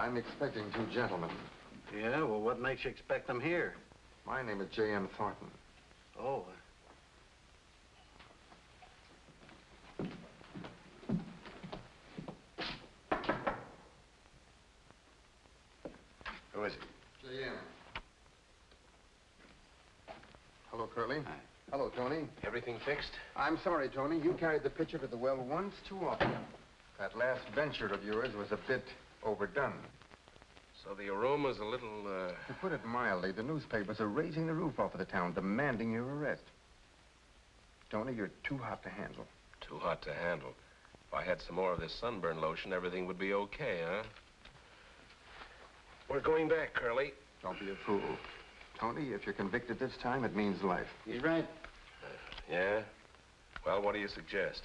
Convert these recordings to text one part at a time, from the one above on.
I'm expecting two gentlemen. Yeah, well, what makes you expect them here? My name is J.M. Thornton. Oh. Who is it? J.M. Hello, Curly. Hi. Hello, Tony. Everything fixed? I'm sorry, Tony. You carried the pitcher to the well once too often. That last venture of yours was a bit overdone. So the aroma's a little, To put it mildly, the newspapers are raising the roof off of the town, demanding your arrest. Tony, you're too hot to handle. Too hot to handle. If I had some more of this sunburn lotion, everything would be okay, huh? We're going back, Curly. Don't be a fool. Tony, if you're convicted this time, it means life. He's right. Yeah? Well, what do you suggest?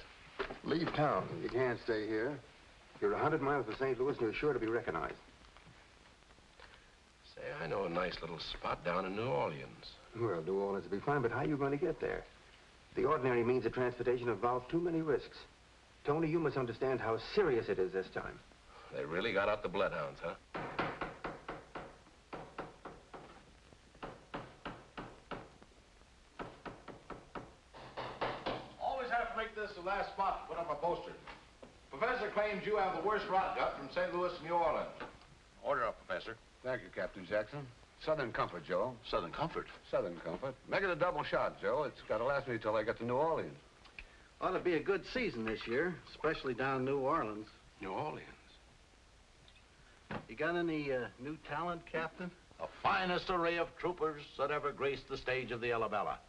Leave town. You can't stay here. You're 100 miles from St. Louis, and you're sure to be recognized. Say, I know a nice little spot down in New Orleans. Well, New Orleans will be fine, but how are you going to get there? The ordinary means of transportation involve too many risks. Tony, you must understand how serious it is this time. They really got out the bloodhounds, huh? Always have to make this the last spot to put up a poster. Professor claims you have the worst rot gut from St. Louis to New Orleans. Order up, Professor. Thank you, Captain Jackson. Southern Comfort, Joe. Southern Comfort. Southern Comfort. Make it a double shot, Joe. It's got to last me till I get to New Orleans. Ought to be a good season this year, especially down in New Orleans. New Orleans? You got any new talent, Captain? The finest array of troopers that ever graced the stage of the Alabama.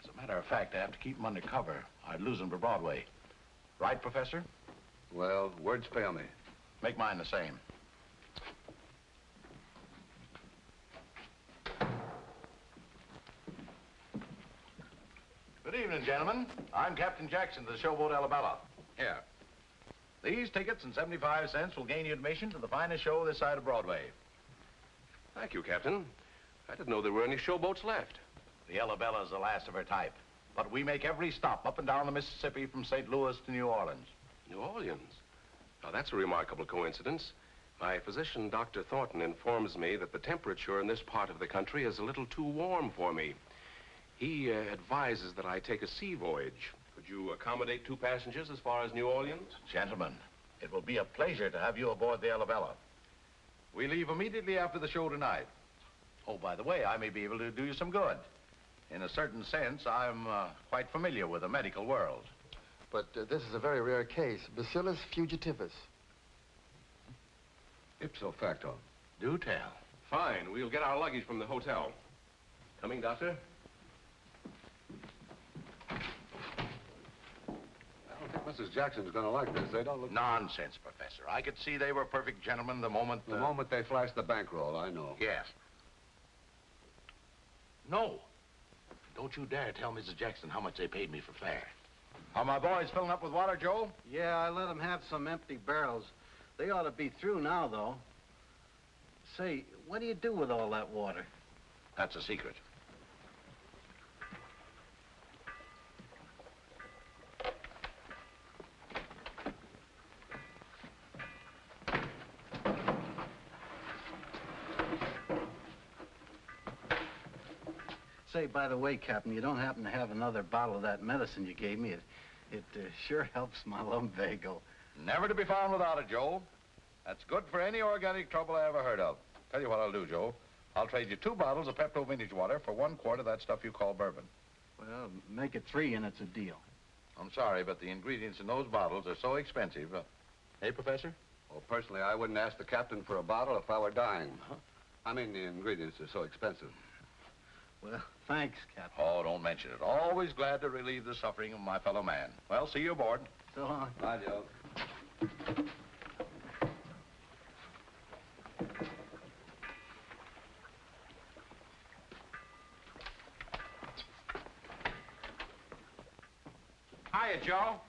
As a matter of fact, I have to keep them under cover. I'd lose them to Broadway. Right, Professor? Well, words fail me. Make mine the same. Good evening, gentlemen. I'm Captain Jackson of the showboat Alabama. Here. These tickets and 75 cents will gain you admission to the finest show this side of Broadway. Thank you, Captain. I didn't know there were any showboats left. The Alabella's the last of her type. But we make every stop up and down the Mississippi from St. Louis to New Orleans. New Orleans? Now, that's a remarkable coincidence. My physician, Dr. Thornton, informs me that the temperature in this part of the country is a little too warm for me. He advises that I take a sea voyage. Could you accommodate two passengers as far as New Orleans? Gentlemen, it will be a pleasure to have you aboard the Alabella. We leave immediately after the show tonight. Oh, by the way, I may be able to do you some good. In a certain sense, I'm quite familiar with the medical world. But this is a very rare case. Bacillus fugitivus. Ipso facto. Do tell. Fine. We'll get our luggage from the hotel. Coming, Doctor? I don't think Mrs. Jackson's going to like this. They don't look... Nonsense, Professor. I could see they were perfect gentlemen the moment... The moment they flashed the bankroll, I know. Yes. No. Don't you dare tell Mrs. Jackson how much they paid me for fare. Are my boys filling up with water, Joe? Yeah, I let them have some empty barrels. They ought to be through now, though. Say, what do you do with all that water? That's a secret. Say, by the way, Captain, you don't happen to have another bottle of that medicine you gave me? It sure helps my lumbago. Never to be found without it, Joe. That's good for any organic trouble I ever heard of. Tell you what I'll do, Joe. I'll trade you 2 bottles of Pepto vintage water for 1 quart of that stuff you call bourbon. Well, make it 3 and it's a deal. I'm sorry, but the ingredients in those bottles are so expensive. Hey, Professor? Well, personally, I wouldn't ask the captain for a bottle if I were dying. I mean, the ingredients are so expensive. Well, thanks, Captain. Oh, don't mention it. Always glad to relieve the suffering of my fellow man. Well, see you aboard. So long. Bye, Joe. Hiya, Joe.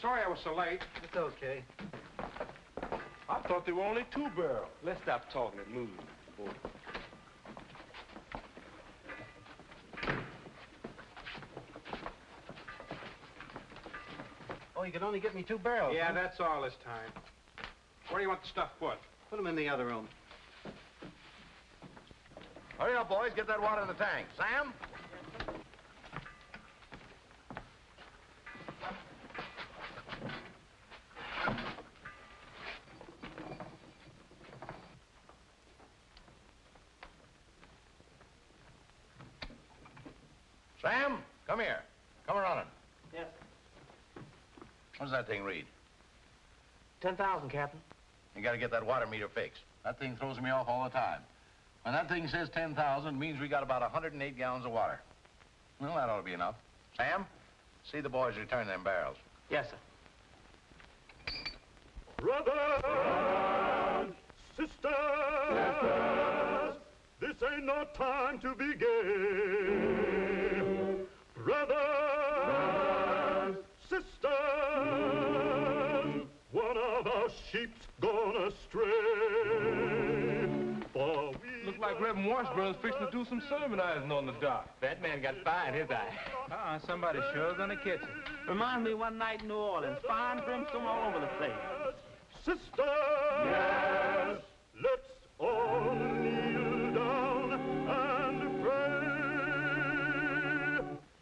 Sorry I was so late. It's okay. I thought there were only 2 barrels. Let's stop talking and move. Oh, you could only get me 2 barrels. Yeah, huh? that's all this time. Where do you want the stuff put? Put them in the other room. Hurry up, boys. Get that water in the tank. Sam? Sam, come here. Come running. Yes. What does that thing read? 10,000, Captain. You got to get that water meter fixed. That thing throws me off all the time. When that thing says 10,000, it means we got about 108 gallons of water. Well, that ought to be enough. Sam, see the boys return them barrels. Yes, sir. Brothers, sisters, this ain't no time to be gay. Brothers, sisters, one of our sheep's gone astray. For we Look like Reverend Washburn's fixing to do some sermonizing on the dock. That man got fire in his eye. Somebody sure gonna catch him. Reminds me one night in New Orleans, fire brimstone all over the place. sisters, yes, let's all kneel down and pray.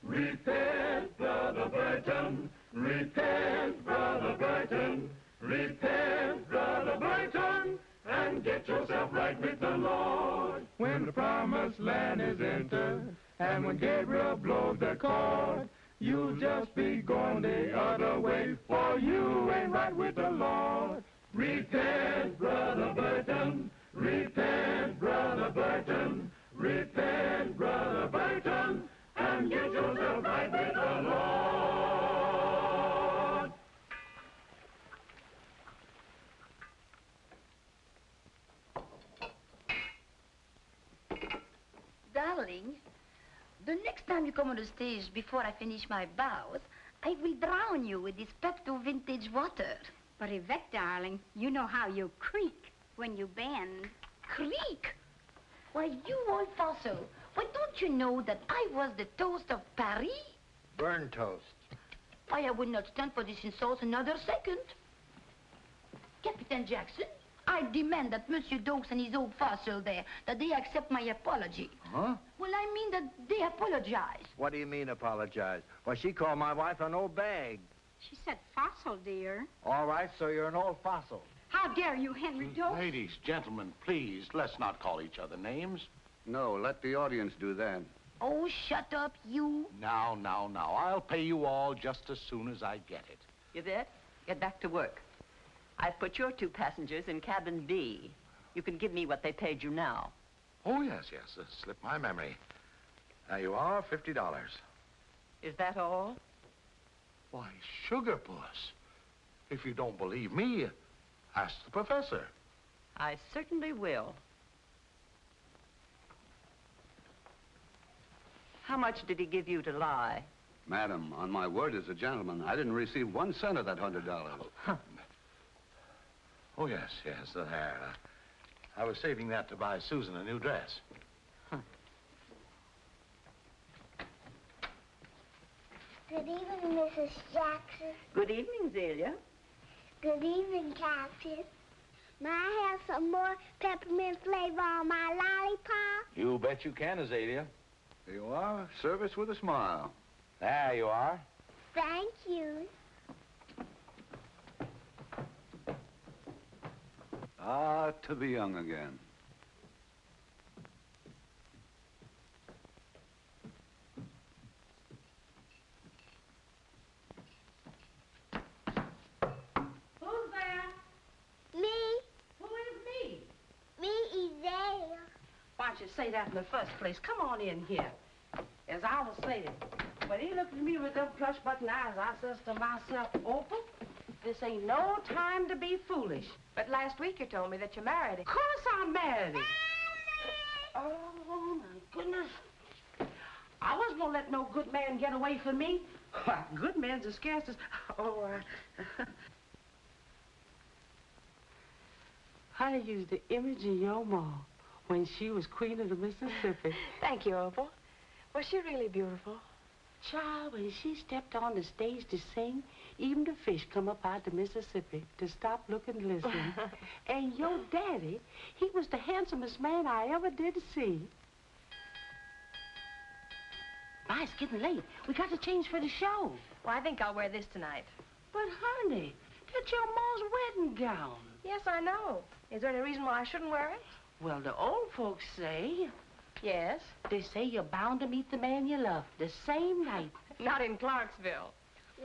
Repent, Brother Burton. Repent, Brother Burton. Repent, Brother Burton, and get yourself right with the Lord. When the promised land is entered, and when Gabriel blows the chord, you'll just be going the other way, for you ain't right with the Lord. Repent, Brother Burton. Repent, Brother Burton. Repent, Brother Burton, and get yourself right with the Lord. Darling, the next time you come on the stage before I finish my bows, I will drown you with this Pepto vintage water. But Yvette, darling, you know how you creak when you bend. Creak? Why, you old fossil, why don't you know that I was the toast of Paris? Burn toast. Why, I would not stand for this insult another second. Captain Jackson, I demand that Monsieur Dokes and his old fossil there, that they accept my apology. Huh? Well, I mean that they apologize. What do you mean, apologize? Why, she called my wife an old bag. She said fossil, dear. All right, so you're an old fossil. How dare you, Henry Dokes? Ladies, gentlemen, please, let's not call each other names. No, let the audience do that. Oh, shut up, you. Now. I'll pay you all just as soon as I get it. Yvette, get back to work. I've put your 2 passengers in cabin B. You can give me what they paid you now. Oh, yes. Slipped my memory. There you are, $50. Is that all? Why, Sugar Puss, if you don't believe me, ask the professor. I certainly will. How much did he give you to lie? Madam, on my word as a gentleman, I didn't receive 1 cent of that $100. Oh, yes, the hair. I was saving that to buy Susan a new dress. Good evening, Mrs. Jackson. Good evening, Zelia. Good evening, Captain. May I have some more peppermint flavor on my lollipop? You bet you can, Azalea. Here you are. Service with a smile. There you are. Thank you. Ah, to be young again. Who's there? Me? Who is me? Me is there. Why don't you say that in the first place? Come on in here. As I was saying, when he looked at me with them plush button eyes, I says to myself, Opal, this ain't no time to be foolish. But last week you told me that you married him. Of course I'm married. Oh, my goodness. I wasn't gonna let no good man get away from me. Why, good men's as scarce as... Oh, I used the image of your mom when she was queen of the Mississippi. Thank you, Opal. Was she really beautiful? Child, when she stepped on the stage to sing, even the fish come up out the Mississippi to stop, look, and listen. And your daddy, he was the handsomest man I ever did see. Ma, it's getting late. We got to change for the show. Well, I think I'll wear this tonight. But, honey, that's your ma's wedding gown. Yes, I know. Is there any reason why I shouldn't wear it? Well, the old folks say... Yes? They say you're bound to meet the man you love the same night. Not in Clarksville.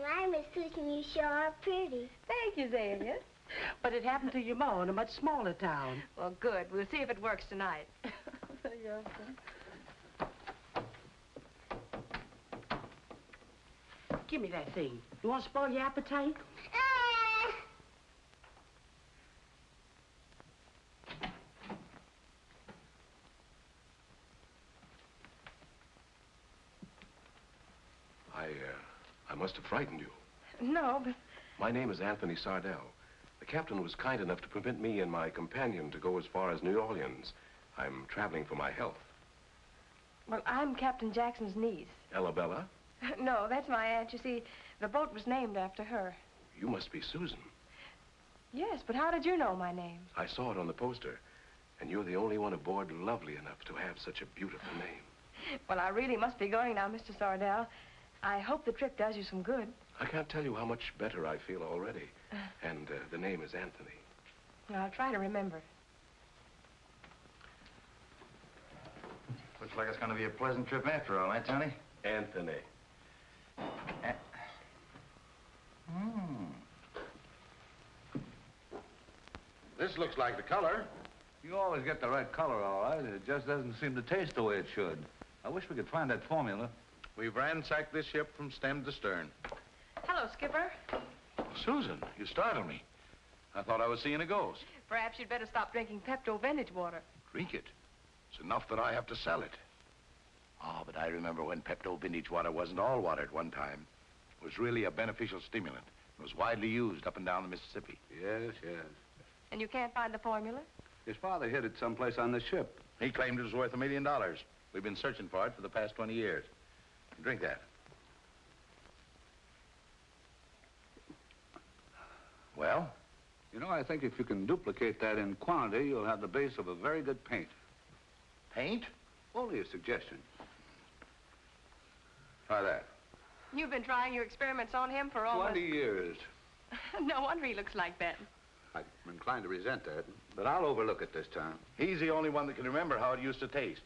My Miss Susan, you sure are pretty. Thank you, Zaylia. But it happened to your ma in a much smaller town. Well, good. We'll see if it works tonight. Give me that thing. You want to spoil your appetite? I must have frightened you. No, but... My name is Anthony Sardell. The captain was kind enough to permit me and my companion to go as far as New Orleans. I'm traveling for my health. Well, I'm Captain Jackson's niece. Elabella? No, that's my aunt. You see, the boat was named after her. You must be Susan. Yes, but how did you know my name? I saw it on the poster. And you're the only one aboard lovely enough to have such a beautiful name. Well, I really must be going now, Mr. Sardell. I hope the trip does you some good. I can't tell you how much better I feel already. And the name is Anthony. I'll try to remember. Looks like it's going to be a pleasant trip after all, eh, Tony? Anthony. This looks like the color. You always get the right color, all right. It just doesn't seem to taste the way it should. I wish we could find that formula. We've ransacked this ship from stem to stern. Hello, Skipper. Susan, you startled me. I thought I was seeing a ghost. Perhaps you'd better stop drinking Pepto vintage water. Drink it. It's enough that I have to sell it. Oh, but I remember when Pepto vintage water wasn't all water at one time. It was really a beneficial stimulant. It was widely used up and down the Mississippi. Yes, yes. And you can't find the formula? His father hid it someplace on the ship. He claimed it was worth $1 million. We've been searching for it for the past 20 years. Drink that. Well? You know, I think if you can duplicate that in quantity, you'll have the base of a very good paint. Paint? Only a suggestion. Try that. You've been trying your experiments on him for almost... 20 years. No wonder he looks like that. I'm inclined to resent that, but I'll overlook it this time. He's the only one that can remember how it used to taste.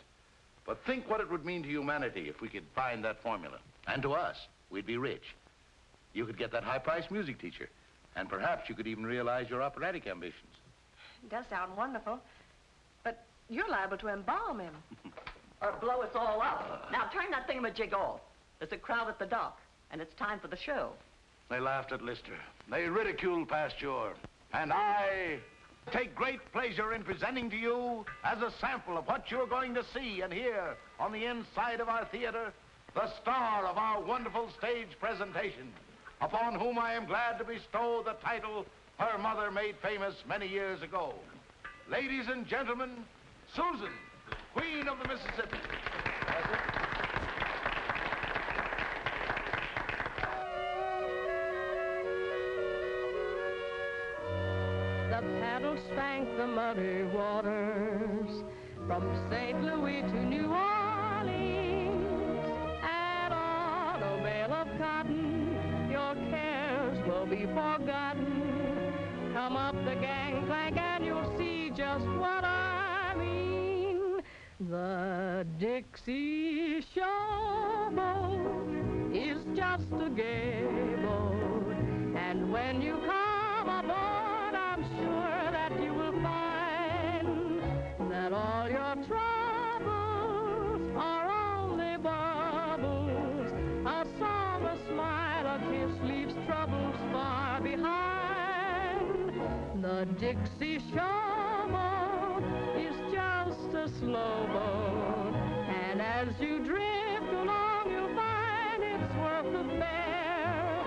But think what it would mean to humanity if we could find that formula. And to us, we'd be rich. You could get that high-priced music teacher. And perhaps you could even realize your operatic ambitions. It does sound wonderful. But you're liable to embalm him. Or blow us all up. Now turn that thingamajig off. There's a crowd at the dock, and it's time for the show. They laughed at Lister. They ridiculed Pasteur. And I take great pleasure in presenting to you, as a sample of what you're going to see and hear on the inside of our theater, the star of our wonderful stage presentation, upon whom I am glad to bestow the title her mother made famous many years ago. Ladies and gentlemen, Susan, Queen of the Mississippi. The paddle spank the muddy waters from St. Louis to New Orleans. Add on a bale of cotton, your cares will be forgotten. Come up the gangplank and you'll see just what I mean. The Dixie Showboat is just a gay boat, and when you come aboard, I'm sure that you will find that all your troubles are only bubbles. A song, a smile, a kiss leaves troubles far behind. The Dixie Showboat is just a slow boat, and as you drift along, you'll find it's worth the fare.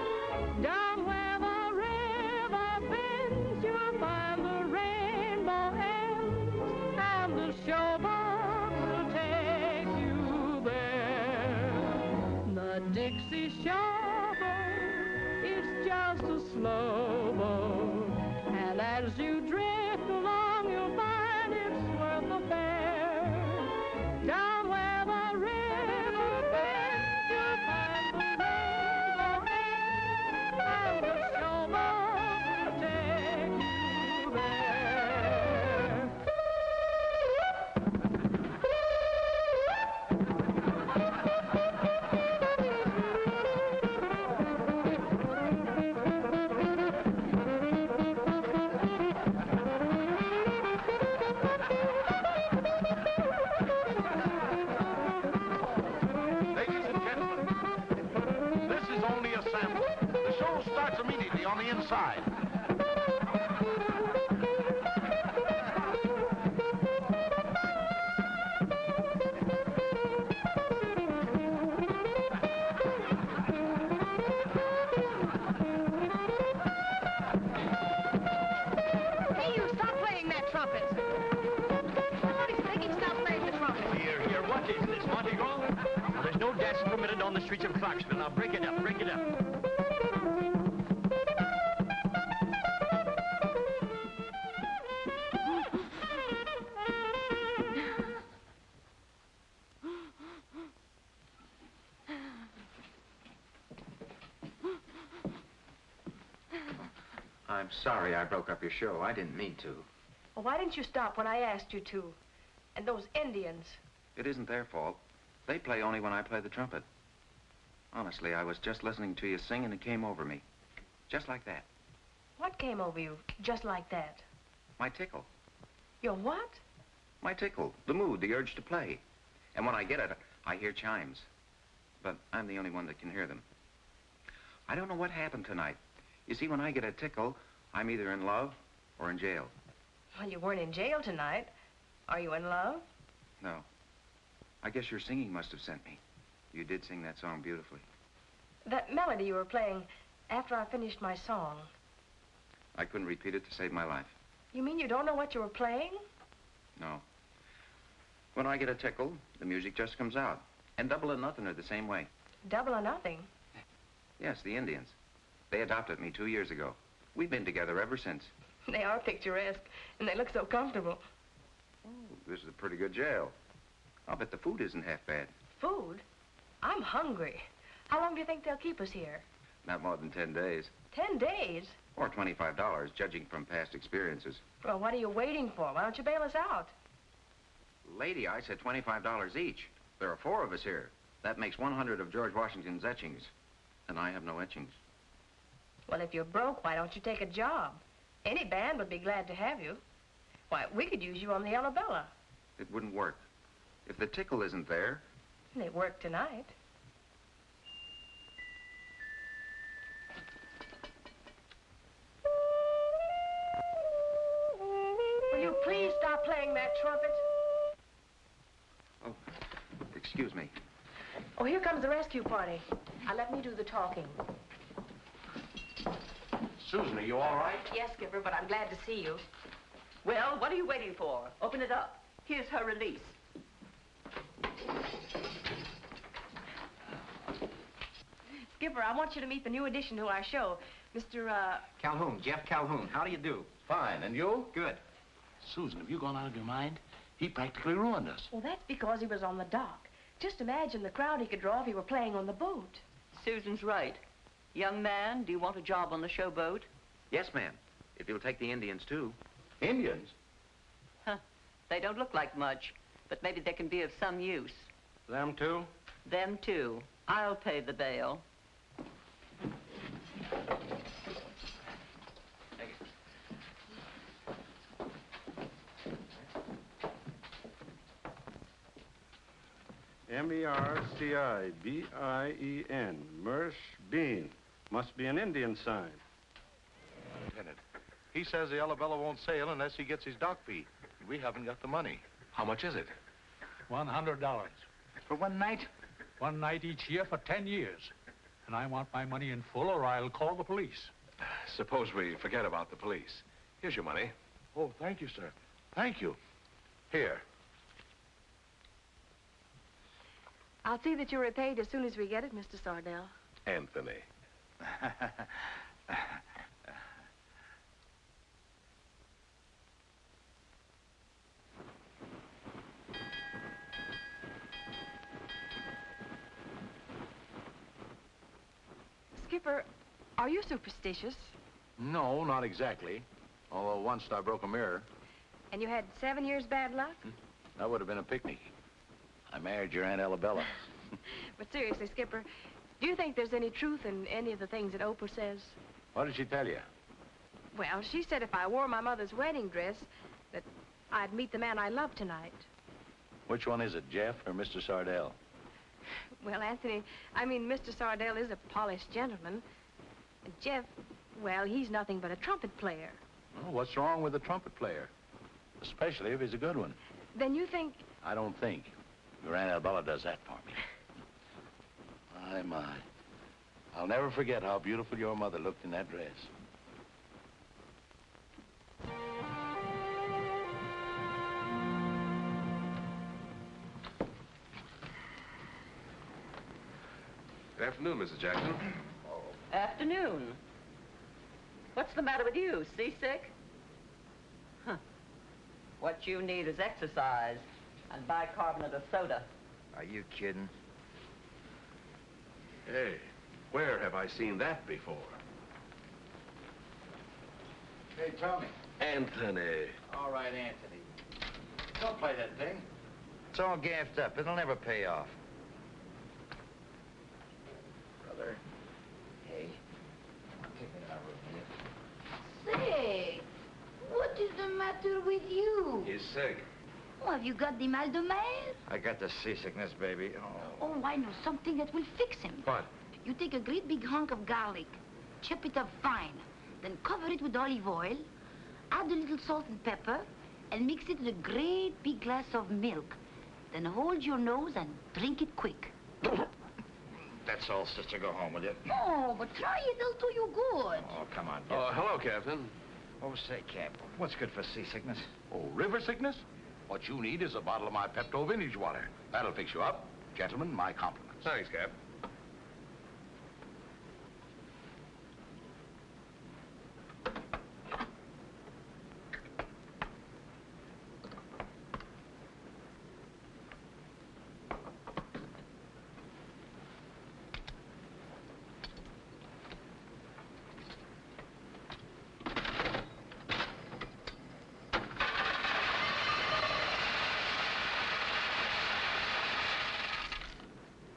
Down where the river bends, you'll find the rainbow ends, and the showboat will take you there. The Dixie Dixie showboat, it's just a slow boat. And as you drift along, you'll find it's worth the fare. Down where the river bends, you'll find the rainbow and the showboat will take you there. Ladies and gentlemen, this is only a sample. The show starts immediately on the inside. Hey, you stop playing that trumpet. Somebody's making stop playing the trumpet. Here, what is this, Mardi Gras? Well, there's no dancing permitted on the streets of Clarksville. Now break it up, break it up. I'm sorry I broke up your show. I didn't mean to. Well, why didn't you stop when I asked you to? And those Indians. It isn't their fault. They play only when I play the trumpet. Honestly, I was just listening to you sing and it came over me. Just like that. What came over you just like that? My tickle. Your what? My tickle. The mood, the urge to play. And when I get it, I hear chimes. But I'm the only one that can hear them. I don't know what happened tonight. You see, when I get a tickle, I'm either in love or in jail. Well, you weren't in jail tonight. Are you in love? No. I guess your singing must have sent me. You did sing that song beautifully. That melody you were playing after I finished my song. I couldn't repeat it to save my life. You mean you don't know what you were playing? No. When I get a tickle, the music just comes out. And Double or Nothing are the same way. Double or Nothing? Yes, the Indians. They adopted me 2 years ago. We've been together ever since. They are picturesque, and they look so comfortable. Oh, this is a pretty good jail. I'll bet the food isn't half bad. Food? I'm hungry. How long do you think they'll keep us here? Not more than 10 days. 10 days? Or $25, judging from past experiences. Well, what are you waiting for? Why don't you bail us out? Lady, I said $25 each. There are 4 of us here. That makes 100 of George Washington's etchings. And I have no etchings. Well, if you're broke, why don't you take a job? Any band would be glad to have you. Why, we could use you on the Arabella. It wouldn't work. If the tickle isn't there... They work tonight. Will you please stop playing that trumpet? Oh, excuse me. Oh, here comes the rescue party. Now, let me do the talking. Susan, are you all right? Yes, Skipper, but I'm glad to see you. Well, what are you waiting for? Open it up. Here's her release. Skipper, I want you to meet the new addition to our show, Mr. Calhoun, Jeff Calhoun. How do you do? Fine. And you? Good. Susan, have you gone out of your mind? He practically ruined us. Well, that's because he was on the dock. Just imagine the crowd he could draw if he were playing on the boat. Susan's right. Young man, do you want a job on the showboat? Yes, ma'am. If you'll take the Indians, too. Indians? Huh. They don't look like much, but maybe they can be of some use. Them too? Them too. I'll pay the bail. M-E-R-C-I-B-I-E-N. Mersh Bean. Must be an Indian sign. Lieutenant, he says the Arabella won't sail unless he gets his dock fee. We haven't got the money. How much is it? $100. For one night? One night each year for 10 years. And I want my money in full or I'll call the police. Suppose we forget about the police. Here's your money. Oh, thank you, sir. Thank you. Here. I'll see that you're repaid as soon as we get it, Mr. Sardell. Anthony. Skipper, are you superstitious? No, not exactly. Although once I broke a mirror. And you had 7 years bad luck? That would have been a picnic. I married your Aunt Elabella. But seriously, Skipper, do you think there's any truth in any of the things that Oprah says? What did she tell you? Well, she said if I wore my mother's wedding dress, that I'd meet the man I love tonight. Which one is it, Jeff or Mr. Sardell? Well, Anthony, I mean, Mr. Sardell is a polished gentleman. And Jeff, well, he's nothing but a trumpet player. Well, what's wrong with a trumpet player? Especially if he's a good one. Then you think... I don't think. Your Aunt Elabella does that for me. My. I'll never forget how beautiful your mother looked in that dress. Good afternoon, Mrs. Jackson. Afternoon. What's the matter with you? Seasick? Huh. What you need is exercise and bicarbonate of soda. Are you kidding? Hey, where have I seen that before? Hey, Tommy. Anthony. All right, Anthony. Don't play that thing. It's all gaffed up. It'll never pay off. Brother. Hey. Take me to our room, will you? Say, what is the matter with you? He's sick. Oh, have you got the mal de mer? I got the seasickness, baby. Oh, I know something that will fix him. What? You take a great big hunk of garlic, chop it up fine, then cover it with olive oil, add a little salt and pepper, and mix it with a great big glass of milk. Then hold your nose and drink it quick. That's all, sister. Go home, will you? Oh, but try it. It'll do you good. Oh, come on. Oh, hello, Captain. Oh, say, Cap, what's good for seasickness? Oh, river sickness? What you need is a bottle of my Pepto vintage water. That'll fix you up. Gentlemen, my compliments. Thanks, Cap.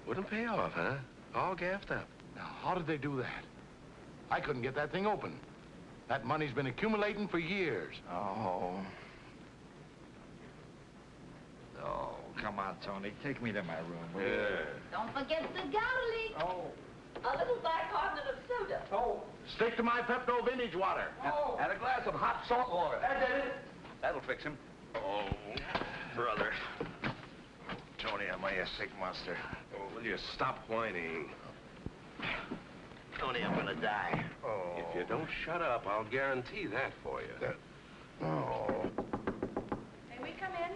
Wouldn't pay off, huh? All gaffed up. Now, how did they do that? I couldn't get that thing open. That money's been accumulating for years. Oh. Oh, come on, Tony. Take me to my room, will you? Don't forget the garlic. Oh. A little bicarbonate of soda. Oh. Stick to my Pepto vintage water. Oh. And a glass of hot salt water. That's it. That'll fix him. Oh, brother. Tony, am I a sick monster? Oh, will you stop whining? Tony, I'm gonna die. Oh. If you don't shut up, I'll guarantee that for you. Oh. May we come in?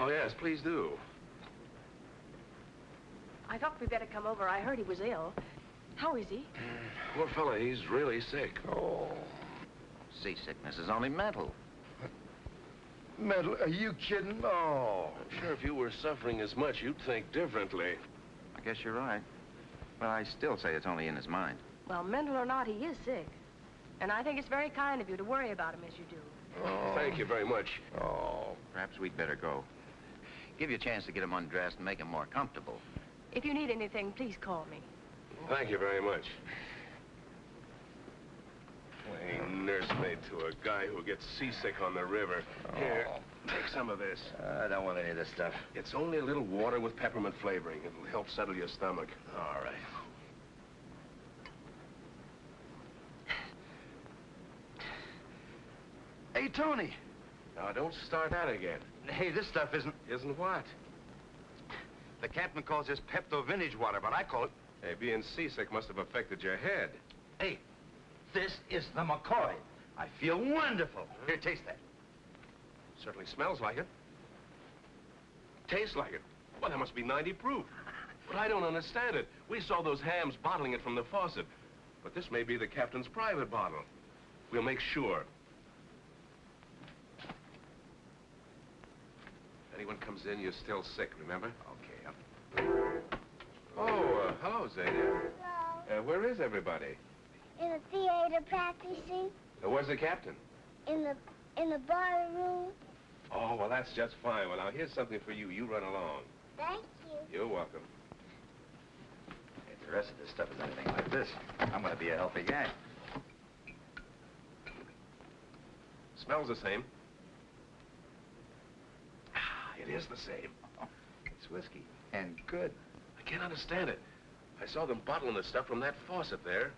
Oh, yes, please do. I thought we'd better come over. I heard he was ill. How is he? Poor fella, he's really sick. Oh. Seasickness is only mental. Mental? Are you kidding? Oh. I'm sure if you were suffering as much, you'd think differently. I guess you're right. But I still say it's only in his mind. Well, mental or not, he is sick. And I think it's very kind of you to worry about him as you do. Oh. Thank you very much. Oh. Perhaps we'd better go. Give you a chance to get him undressed and make him more comfortable. If you need anything, please call me. Thank you very much. Playing nursemaid to a guy who gets seasick on the river. Here, take some of this. I don't want any of this stuff. It's only a little water with peppermint flavoring. It'll help settle your stomach. All right. Hey, Tony. Now, don't start that again. Hey, this stuff isn't... Isn't what? The captain calls this Pepto vintage water, but I call it... Hey, being seasick must have affected your head. Hey, this is the McCoy. I feel wonderful. Here, taste that. Certainly smells like it. Tastes like it. Well, that must be 90 proof. But I don't understand it. We saw those hams bottling it from the faucet. But this may be the captain's private bottle. We'll make sure. If anyone comes in, you're still sick, remember? Okay. Oh, hello, Zeta. Hello. Where is everybody? In the theater practicing. Where's the captain? In the bar room. Oh, well, that's just fine. Well, now, here's something for you. You run along. Thank you. You're welcome. If the rest of this stuff is anything like this, I'm going to be a healthy guy. Smells the same. Ah, it is the same. It's whiskey, and good. I can't understand it. I saw them bottling the stuff from that faucet there,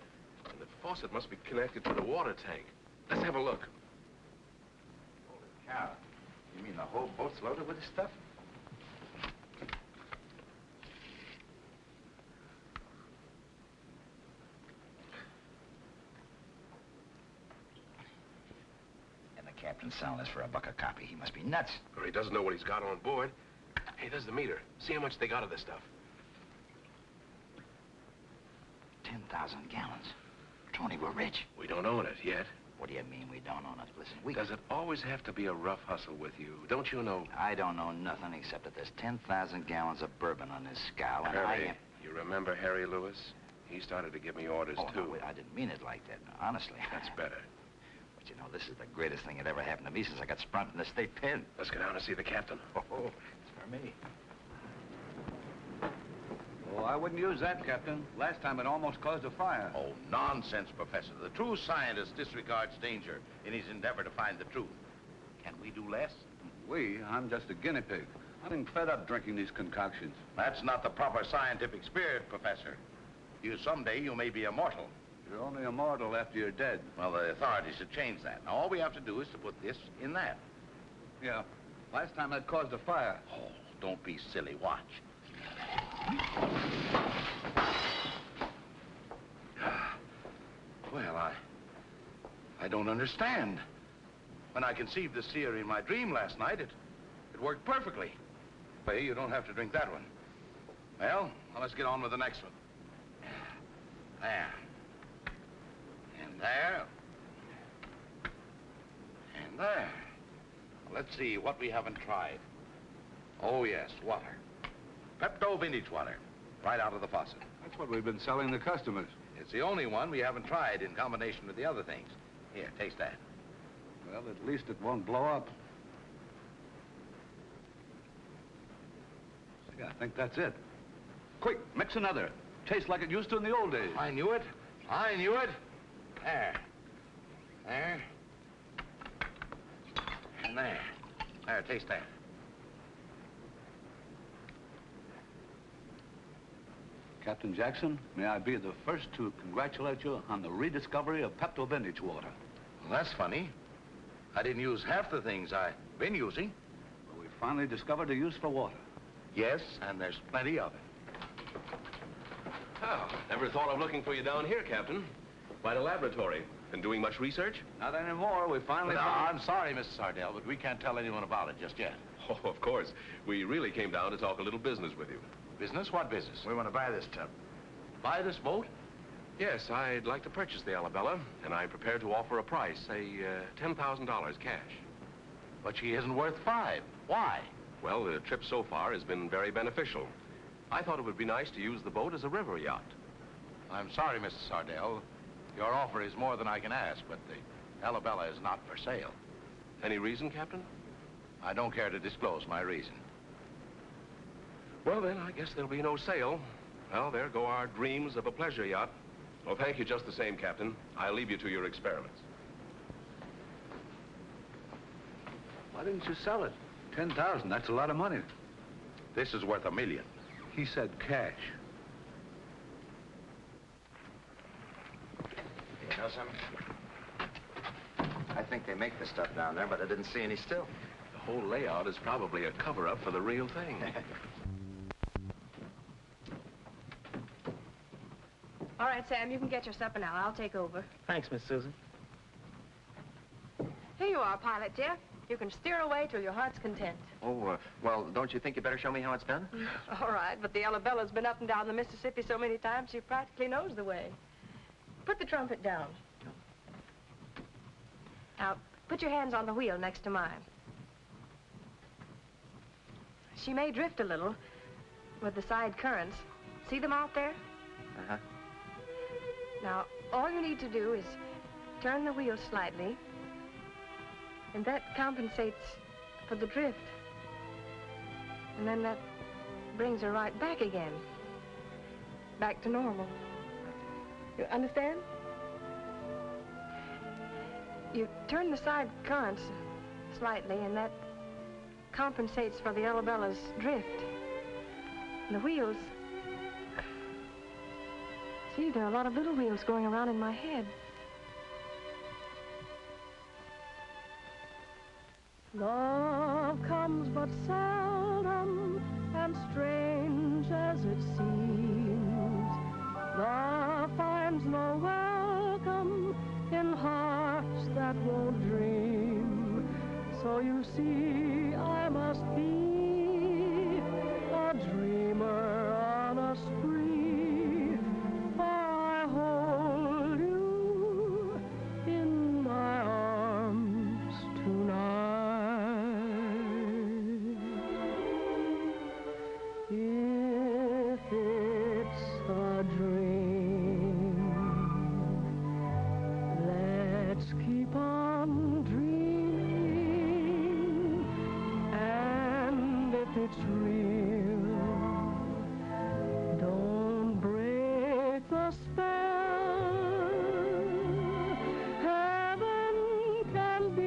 and the faucet must be connected to the water tank. Let's have a look. Holy cow. You mean the whole boat's loaded with this stuff? And the captain's selling this for $1 a copy. He must be nuts. Or he doesn't know what he's got on board. Hey, there's the meter. See how much they got of this stuff. 10,000 gallons. Tony, we're rich. We don't own it yet. What do you mean we don't own it? Listen, Does it always have to be a rough hustle with you? Don't you know? I don't know nothing except that there's 10,000 gallons of bourbon on this scow, and Harry, you remember Harry Lewis? He started to give me orders, too. No, wait, I didn't mean it like that. No, honestly. That's better. But you know, this is the greatest thing that ever happened to me since I got sprung from the state pen. Let's go down and see the captain. Oh, it's for me. Oh, I wouldn't use that, Captain. Last time it almost caused a fire. Oh, nonsense, Professor. The true scientist disregards danger in his endeavor to find the truth. Can we do less? I'm just a guinea pig. I'm fed up drinking these concoctions. That's not the proper scientific spirit, Professor. Someday you may be immortal. You're only immortal after you're dead. Well, the authorities should change that. Now, all we have to do is to put this in that. Yeah. Last time that caused a fire. Oh, don't be silly. Watch. Well, I don't understand. When I conceived this theory in my dream last night, it worked perfectly. Well, you don't have to drink that one. Well, let's get on with the next one. There. And there. And there. Let's see what we haven't tried. Oh, yes, water. Pepto vintage water, right out of the faucet. That's what we've been selling the customers. It's the only one we haven't tried in combination with the other things. Here, taste that. Well, at least it won't blow up. See, I think that's it. Quick, mix another. Tastes like it used to in the old days. I knew it. I knew it. There. There. And there. There, taste that. Captain Jackson, may I be the first to congratulate you on the rediscovery of Pepto Vintage water. Well, that's funny. I didn't use half the things I've been using. Well, we finally discovered a use for water. Yes, and there's plenty of it. Oh, never thought of looking for you down here, Captain. Quite a laboratory. Been doing much research? Not anymore. We finally No, found... I'm sorry, Mrs. Sardell, but we can't tell anyone about it just yet. Oh, of course. We really came down to talk a little business with you. Business? What business? We want to buy this tub. Buy this boat? Yes, I'd like to purchase the Alabella, and I'm prepared to offer a price, say, $10,000 cash. But she isn't worth $5. Why? Well, the trip so far has been very beneficial. I thought it would be nice to use the boat as a river yacht. I'm sorry, Mrs. Sardell. Your offer is more than I can ask, but the Alabella is not for sale. Any reason, Captain? I don't care to disclose my reason. Well, then, I guess there'll be no sale. Well, there go our dreams of a pleasure yacht. Well, thank you just the same, Captain. I'll leave you to your experiments. Why didn't you sell it? 10,000, that's a lot of money. This is worth $1 million. He said cash. You know something? I think they make the stuff down there, but I didn't see any still. The whole layout is probably a cover-up for the real thing. All right, Sam, you can get your supper now. I'll take over. Thanks, Miss Susan. Here you are, Pilot Jeff. You can steer away till your heart's content. Oh, well, don't you think you better show me how it's done? All right, but the Arabella's been up and down the Mississippi so many times she practically knows the way. Put the trumpet down. Now, put your hands on the wheel next to mine. She may drift a little with the side currents. See them out there? Uh-huh. Now, all you need to do is turn the wheel slightly, and that compensates for the drift. And then that brings her right back again. Back to normal. You understand? You turn the side currents slightly, and that compensates for the Arabella's drift. And the wheels... See, there are a lot of little wheels going around in my head. Love comes but seldom, and strange as it seems, love finds no welcome in hearts that won't dream. So you see, I must be a dreamer on a spree, for I hold you in my arms tonight. If it's a dream, let's keep on dreaming, and if it's real, don't break the spell. Heaven can be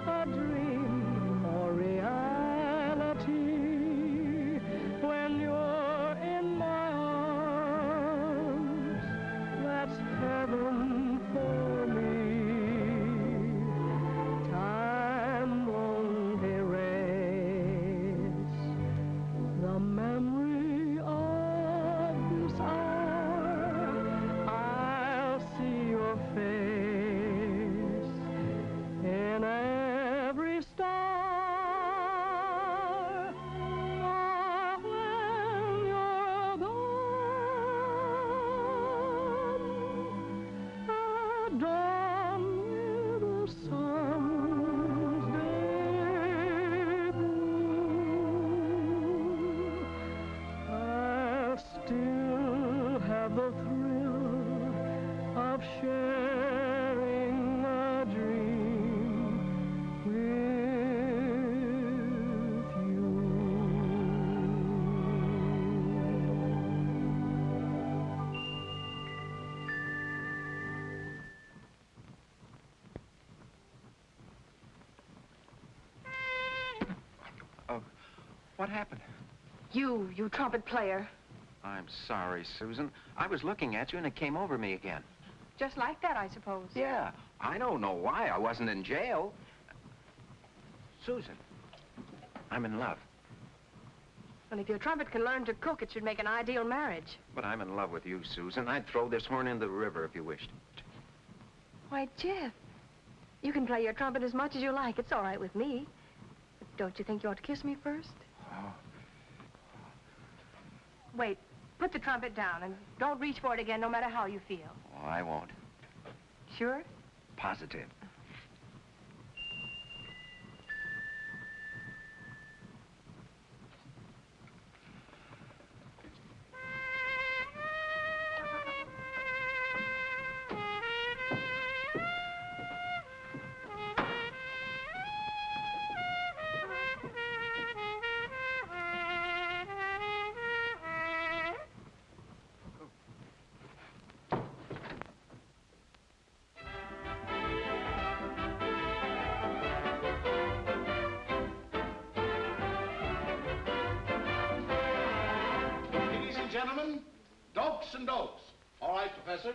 a dream or reality when you're in my arms. That's heaven for me. Time won't erase the memory of this hour. I'll see your face in every star. Oh, when you're gone, at dawn with the sun's debut, I'll still have the thrill of sharing a dream with you. What happened? You trumpet player. I'm sorry, Susan. I was looking at you and it came over me again. Just like that, I suppose. Yeah, I don't know why I wasn't in jail. Susan, I'm in love. Well, if your trumpet can learn to cook, it should make an ideal marriage. But I'm in love with you, Susan. I'd throw this horn in the river if you wished. Why, Jeff, you can play your trumpet as much as you like. It's all right with me. But don't you think you ought to kiss me first? Oh. Wait, put the trumpet down and don't reach for it again no matter how you feel. Oh, I won't. Sure? Positive. Gentlemen, dopes and dopes. All right, Professor.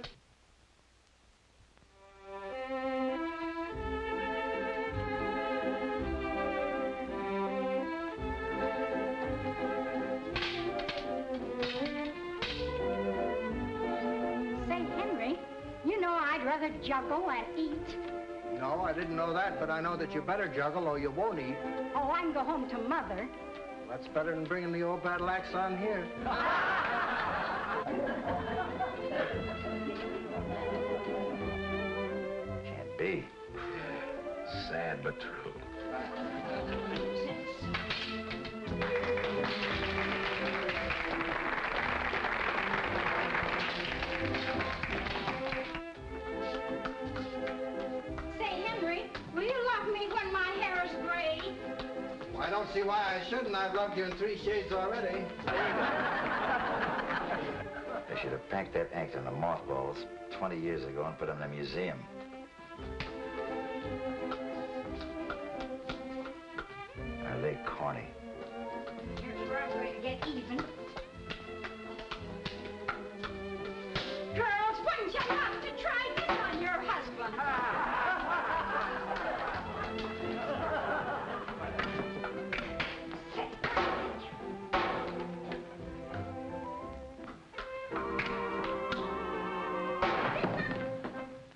Say, Henry, you know I'd rather juggle and eat. No, I didn't know that, but I know that you better juggle or you won't eat. Oh, I can go home to Mother. That's better than bringing the old battle axe on here. Can't be. Sad but true. Say, Henry, will you love me when my hair is gray? I don't see why I shouldn't. I've loved you in 3 shades already. They should have packed that act in the mothballs 20 years ago and put it in a museum. Are they corny? Here's where I'm going to get even. Girls, wouldn't you love to try this on your husband?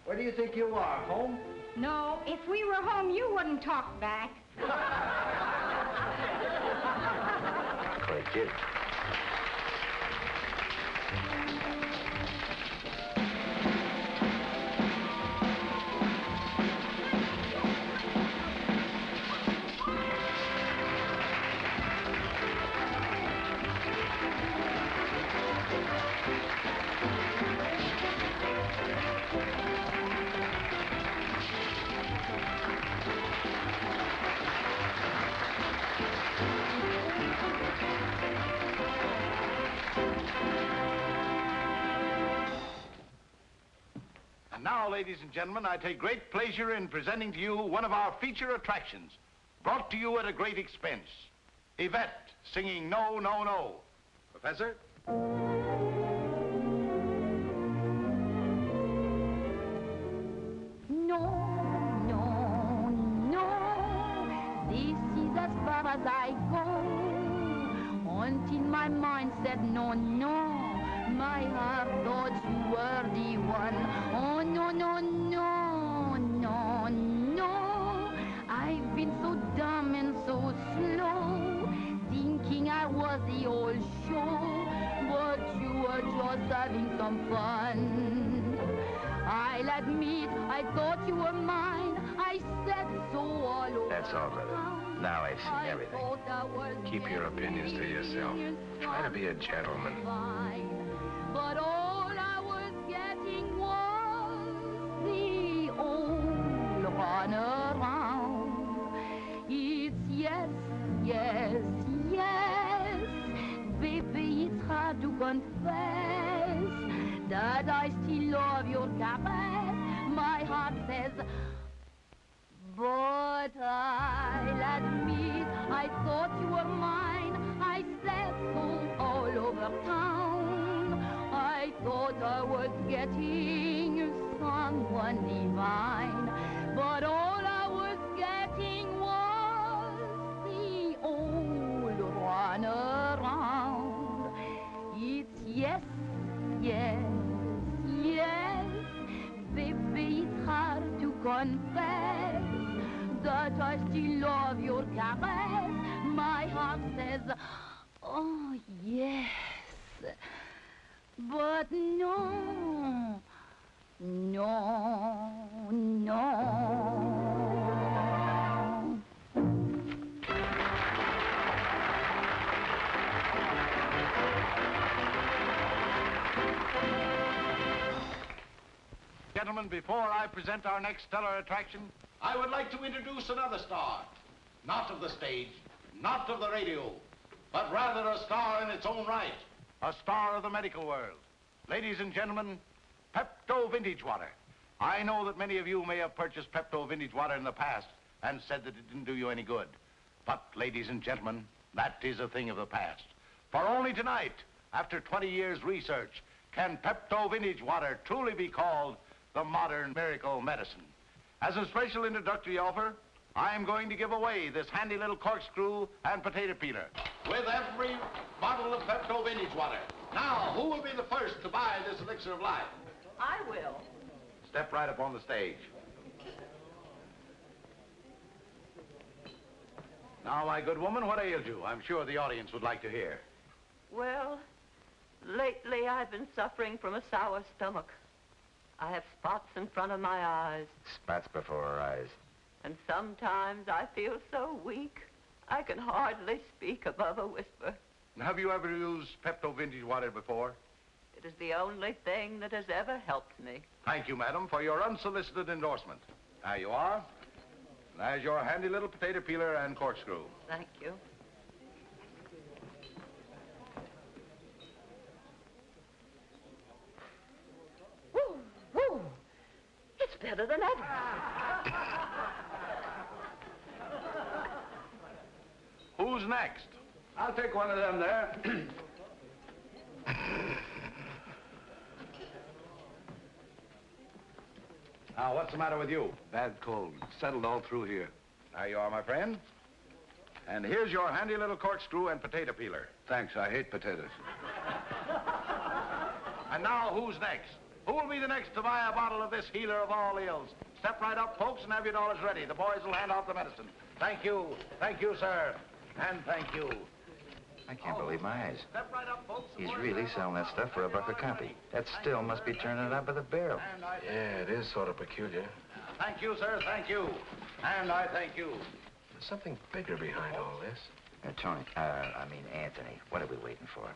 Where do you think you are, home? No, if we were home, you wouldn't talk back. Quite cute. And now, ladies and gentlemen, I take great pleasure in presenting to you one of our feature attractions, brought to you at a great expense. Yvette singing No, No, No. Professor? No, no, no, this is as far as I go. Until my mind said no, no, my heart thought you were the one. Oh, no, no, no, no, no, I've been so dumb and so slow, thinking I was the old show, but you were just having some fun. I'll admit, I thought you were mine. I said so all over. That's all, brother. Now I've seen everything. Keep your opinions to yourself. Try to be a gentleman. But all I was getting was the old run around. It's yes, yes, yes. Baby, it's hard to confess that I still love your caress. My heart says, but I'll admit, I thought you were mine. I said so all over town. I thought I was getting someone divine, but all I was getting was the old run around. It's yes, yes, yes, baby, it's hard to confess that I still love your caress. My heart says, oh, yes, but no, no, no. Gentlemen, before I present our next stellar attraction, I would like to introduce another star. Not of the stage, not of the radio, but rather a star in its own right. A star of the medical world. Ladies and gentlemen, Pepto Vintage Water. I know that many of you may have purchased Pepto Vintage Water in the past and said that it didn't do you any good. But, ladies and gentlemen, that is a thing of the past. For only tonight, after 20 years' research, can Pepto Vintage Water truly be called the modern miracle medicine. As a special introductory offer, I am going to give away this handy little corkscrew and potato peeler with every bottle of Pepto Vintage Water. Now, who will be the first to buy this elixir of life? I will. Step right up on the stage. Now, my good woman, what ails you? I'm sure the audience would like to hear. Well, lately I've been suffering from a sour stomach. I have spots in front of my eyes. Spots before her eyes. And sometimes I feel so weak, I can hardly speak above a whisper. Have you ever used Pepto Vintage Water before? It is the only thing that has ever helped me. Thank you, madam, for your unsolicited endorsement. There you are. There's your handy little potato peeler and corkscrew. Thank you. Woo, woo. It's better than ever. Who's next? I'll take one of them there. Now, what's the matter with you? Bad cold. Settled all through here. There you are, my friend. And here's your handy little corkscrew and potato peeler. Thanks, I hate potatoes. And now, who's next? Who will be the next to buy a bottle of this healer of all ills? Step right up, folks, and have your dollars ready. The boys will hand out the medicine. Thank you. Thank you, sir. And thank you. I can't believe my eyes. Step right up, folks. He's really selling that stuff for $1 a copy. That still must be turning up by the barrel. Yeah, it is sort of peculiar. Thank you, sir. Thank you. And I thank you. There's something bigger behind all this. Tony, Anthony, what are we waiting for?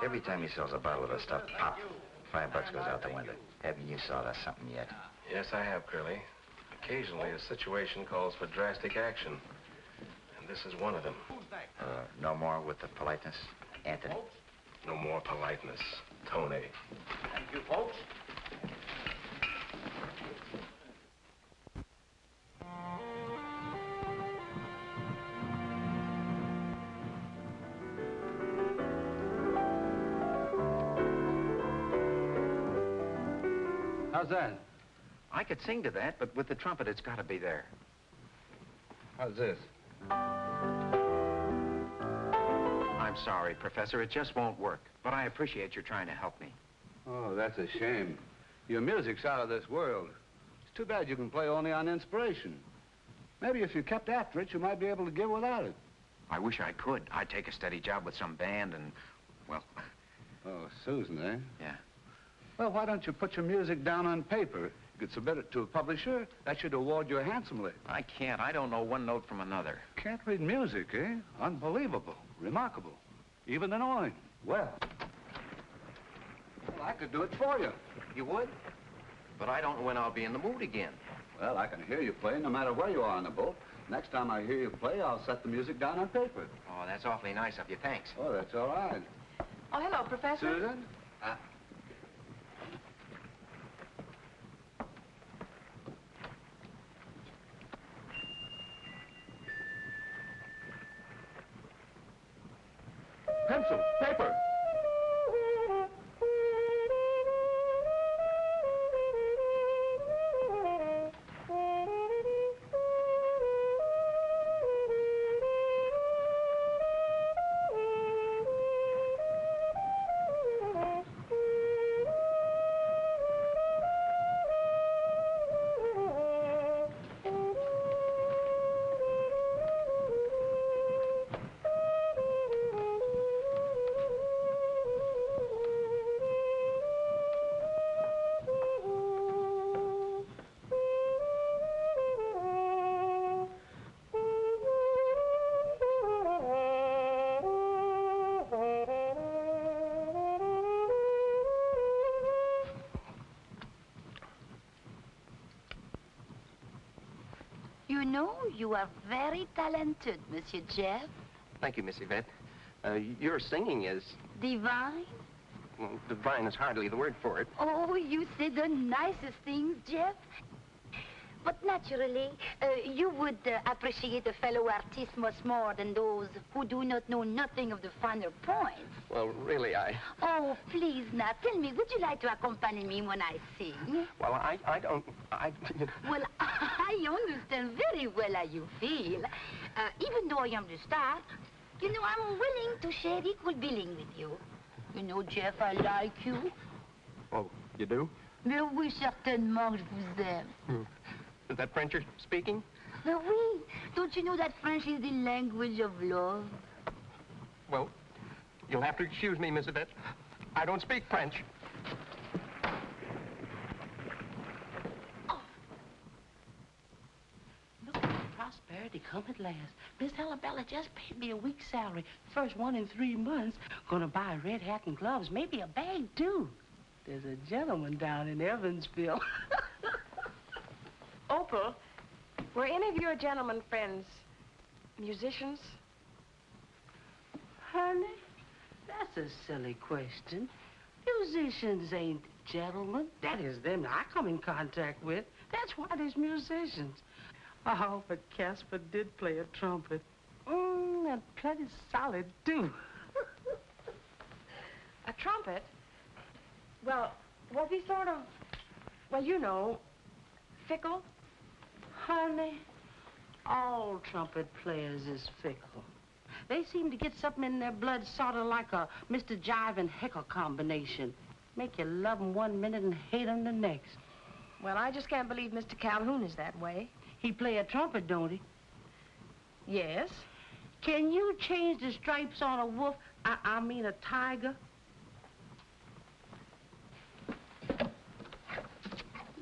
Every time he sells a bottle of the stuff, pop, $5 goes out the window. Haven't you saw that something yet? Yes, I have, Curly. Occasionally, a situation calls for drastic action. And this is one of them. No more with the politeness, Anthony? No more politeness, Tony. Thank you, folks. How's that? I could sing to that, but with the trumpet, it's got to be there. How's this? I'm sorry, Professor. It just won't work. But I appreciate your trying to help me. Oh, that's a shame. Your music's out of this world. It's too bad you can play only on inspiration. Maybe if you kept after it, you might be able to give without it. I wish I could. I'd take a steady job with some band and, well... Oh, Susan, eh? Yeah. Well, why don't you put your music down on paper? You could submit it to a publisher. That should award you handsomely. I can't. I don't know one note from another. Can't read music, eh? Unbelievable. Remarkable. Even annoying. Well, I could do it for you. You would? But I don't know when I'll be in the mood again. Well, I can hear you play no matter where you are on the boat. Next time I hear you play, I'll set the music down on paper. Oh, that's awfully nice of you. Thanks. Oh, that's all right. Oh, hello, Professor. Susan? Pencil, paper. You know, you are very talented, Monsieur Jeff. Thank you, Miss Yvette. Your singing is... Divine? Well, divine is hardly the word for it. Oh, you say the nicest things, Jeff. But naturally, you would appreciate a fellow artist much more than those who do not know nothing of the finer points. Well, really, Oh, please, now, tell me, would you like to accompany me when I sing? Well, I don't... Well, I understand very well how you feel. Even though I am the star, you know, I'm willing to share equal billing with you. You know, Jeff, I like you. Oh, you do? Mais oui, certainement, je vous aime. Is that French you're speaking? Oui, don't you know that French is the language of love? Well, you'll have to excuse me, Miss Yvette. I don't speak French. Prosperity come at last. Miss Arabella just paid me a week's salary. First one in 3 months. Gonna buy a red hat and gloves, maybe a bag, too. There's a gentleman down in Evansville. Opal, were any of your gentlemen friends musicians? Honey, that's a silly question. Musicians ain't gentlemen. That is them I come in contact with. That's why there's musicians. Oh, but Casper did play a trumpet. And plenty solid, too. A trumpet? Well, was he sort of, well, you know, fickle? Honey, all trumpet players is fickle. They seem to get something in their blood sort of like a Mr. Jive and Heckle combination. Make you love 'em 1 minute and hate 'em the next. Well, I just can't believe Mr. Calhoun is that way. He play a trumpet, don't he? Yes. Can you change the stripes on a wolf? I mean a tiger?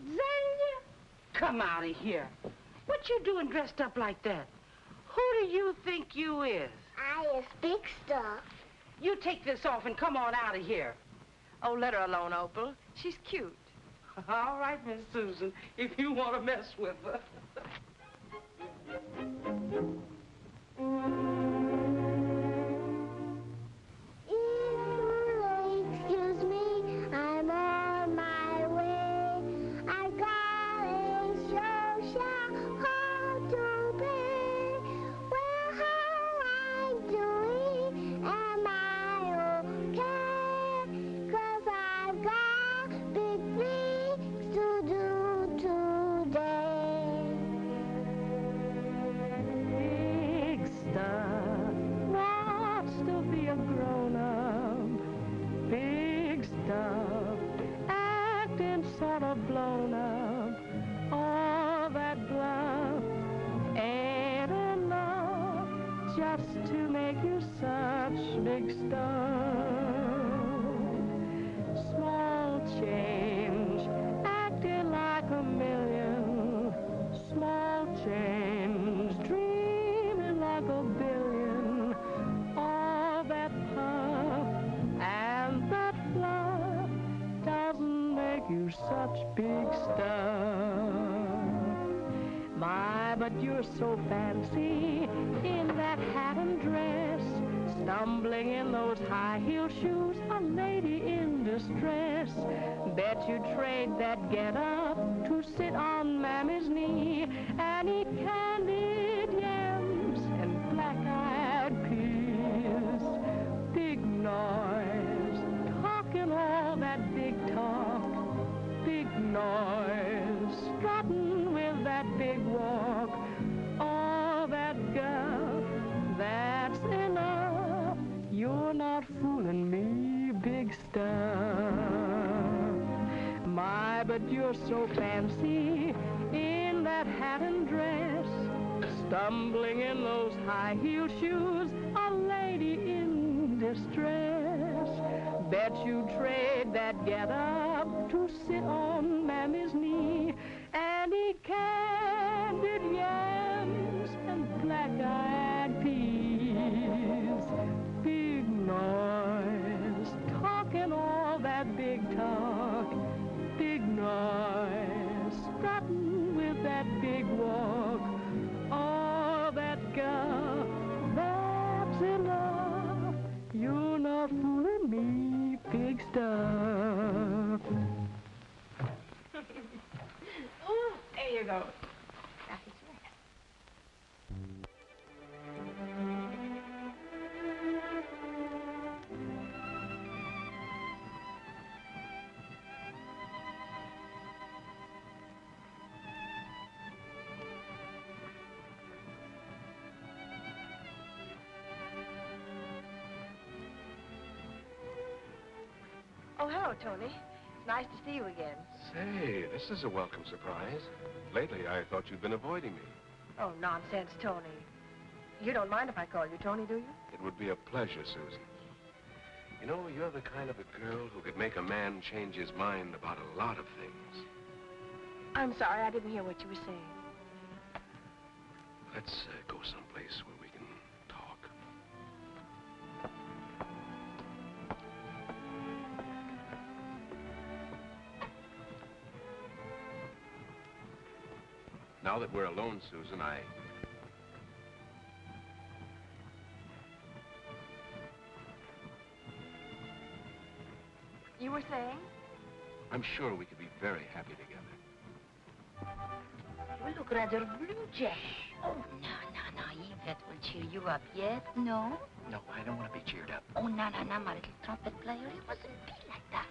Zanya, come out of here. What you doing dressed up like that? Who do you think you is? I is big stuff. You take this off and come on out of here. Oh, let her alone, Opal. She's cute. All right, Miss Susan, if you want to mess with her. Excuse me, I'm on my way. I got a social call to pay. Well, how I'm doing? Am I okay? 'Cause I've got big things to do today. Big stuff, wants to be a grown-up. Big stuff, acting sort of blown up. All that bluff ain't enough just to make you such big stuff. Small change, acting like a million. Small change, dreaming like a billion. All that puff and that fluff doesn't make you such big stuff. My, but you're so fancy in that hat and dress, stumbling in those high-heel shoes, a lady in distress. Bet you'd trade that get-up to sit on Mammy's knee and eat candied yams and black-eyed peas. Big noise, talking all that big talk. Big noise, strutting with that big walk. All that guff, that's enough. You're not fooling me, big stuff. My, but you're so fancy in that hat and dress, stumbling in those high-heel shoes, a lady in distress. Bet you trade that get-up to sit on Mammy's knee and eat candied yams and black-eyed peas. Big noise, talking all that big talk. Big noise, strutting with that big walk. All that guff, that's enough. You're not fooling me, big stuff. Ooh, there you go. Oh, hello, Tony. Nice to see you again. Say, this is a welcome surprise. Lately, I thought you'd been avoiding me. Oh, nonsense, Tony. You don't mind if I call you Tony, do you? It would be a pleasure, Susan. You know, you're the kind of a girl who could make a man change his mind about a lot of things. I'm sorry, I didn't hear what you were saying. Let's go someplace where we can talk. Now that we're alone, Susan, You were saying? I'm sure we could be very happy together. You look rather blue, Jack. Oh, no. Yvette will cheer you up, yes? No? No, I don't want to be cheered up. Oh, no, my little trumpet player. You mustn't be like that.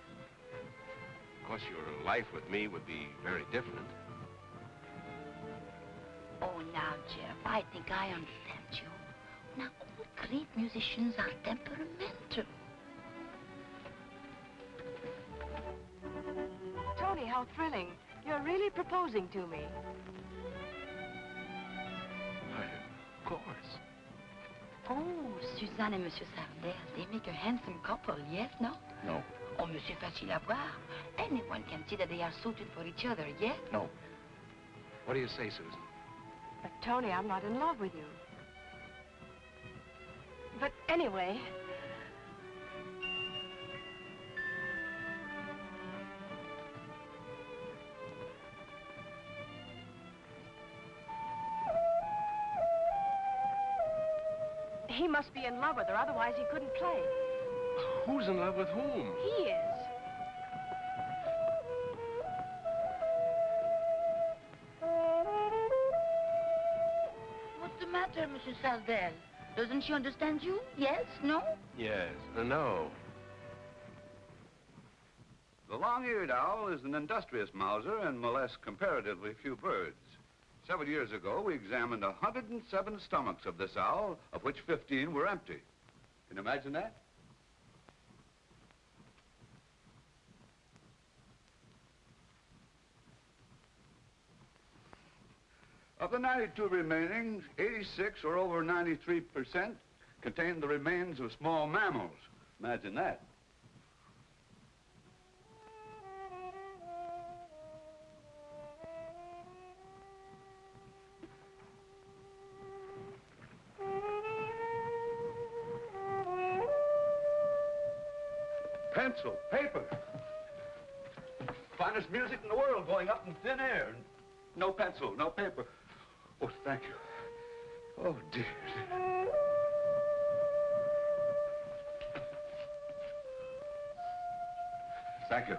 Of course, your life with me would be very different. Oh, now, Jeff, I think I understand you. Now, all great musicians are temperamental. Tony, how thrilling. You're really proposing to me. Of course. Oh, Suzanne and Monsieur Sardel, they make a handsome couple, yes, no? No. Oh, Monsieur Facile à voir. Anyone can see that they are suited for each other, yes? No. What do you say, Susan? But, Tony, I'm not in love with you. But anyway... He must be in love with her, otherwise he couldn't play. Who's in love with whom? He is. What's the matter, Monsieur Sardel? Doesn't she understand you? Yes? No? Yes. No. The long-eared owl is an industrious mouser and molests comparatively few birds. Several years ago, we examined 107 stomachs of this owl, of which 15 were empty. Can you imagine that? Of the 92 remaining, 86 or over 93% contained the remains of small mammals. Imagine that. Pencil, paper. Finest music in the world going up in thin air. No pencil, no paper. Oh, thank you. Oh, dear. Thank you.